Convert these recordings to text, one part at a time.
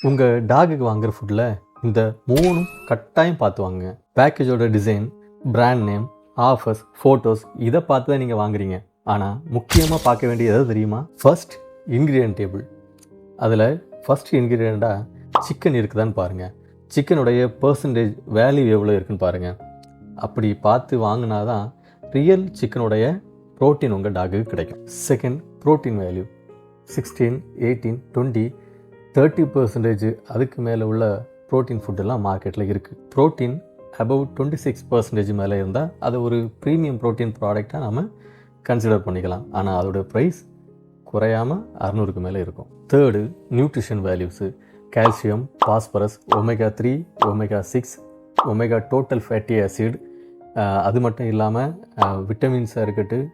உங்கள் டாகுக்கு வாங்குற ஃபுட்டில் இந்த 3 கட்டாயம் பார்த்து வாங்குங்க. பேக்கேஜோட design, brand name, offers, photos இதை பார்த்து தான் நீங்கள் வாங்குறீங்க. ஆனால் முக்கியமாக பார்க்க வேண்டியது எதாவது தெரியுமா? First ingredient table. அதில் ஃபர்ஸ்ட் இன்க்ரீடியண்ட்டாக சிக்கன் இருக்குதான்னு பாருங்கள். சிக்கனுடைய பர்சன்டேஜ் வேல்யூ எவ்வளோ இருக்குன்னு பாருங்கள். அப்படி பார்த்து வாங்கினா தான் ரியல் சிக்கனுடைய ப்ரோட்டீன் உங்கள் டாகுக்கு கிடைக்கும். செகண்ட், ப்ரோட்டீன் வேல்யூ 16, 18, 20, 30% அதுக்கு மேலே உள்ள ப்ரோட்டீன் ஃபுட்டெல்லாம் மார்க்கெட்டில் இருக்குது. ப்ரோட்டீன் அபவ் 26% மேலே இருந்தால் அதை ஒரு ப்ரீமியம் ப்ரோட்டீன் ப்ராடக்டாக நம்ம கன்சிடர் பண்ணிக்கலாம். ஆனால் அதோட ப்ரைஸ் குறையாமல் 600க்கு மேலே இருக்கும். Third, nutrition values. Calcium, phosphorus, omega 3, omega 6, omega total fatty acid, அது மட்டும் இல்லாமல் விட்டமின்ஸாக இருக்கட்டும்,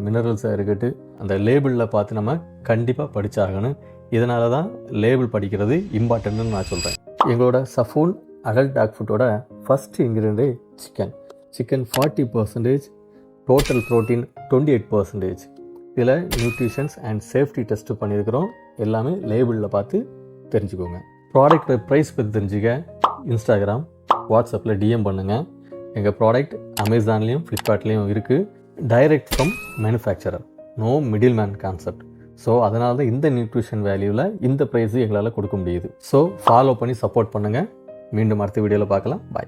மினரல்ஸாக இருக்கட்டும், அந்த லேபிளில் பார்த்து நம்ம கண்டிப்பாக படித்தாகணும். இதனால தான் லேபிள் படிக்கிறது இம்பார்ட்டன்ட்னு நான் சொல்கிறேன். எங்களோட சஃபூல் அடல்ட் டாக் ஃபுட்டோட ஃபஸ்ட் இன்க்ரீடியண்ட்டே சிக்கன். Chicken 40%, total protein 28%. இதில் நியூட்ரிஷன்ஸ் அண்ட் சேஃப்டி டெஸ்ட்டு பண்ணியிருக்கிறோம். எல்லாமே லேபிளில் பார்த்து தெரிஞ்சுக்கோங்க. ப்ராடக்டோட ப்ரைஸ் பற்றி தெரிஞ்சுக்க இன்ஸ்டாகிராம், வாட்ஸ்அப்பில் டிஎம் பண்ணுங்கள். எங்கள் ப்ராடக்ட் அமேசான்லேயும் ஃப்ளிப்கார்ட்லேயும் இருக்குது. Direct from manufacturer, no middle man concept. So அதனால தான் இந்த நியூட்ரிஷன் வேல்யூவில் இந்த ப்ரைஸு எங்களால் கொடுக்க முடியுது. ஸோ ஃபாலோ பண்ணி சப்போர்ட் பண்ணுங்கள். மீண்டும் அடுத்த வீடியோவில் பார்க்கலாம். பாய்.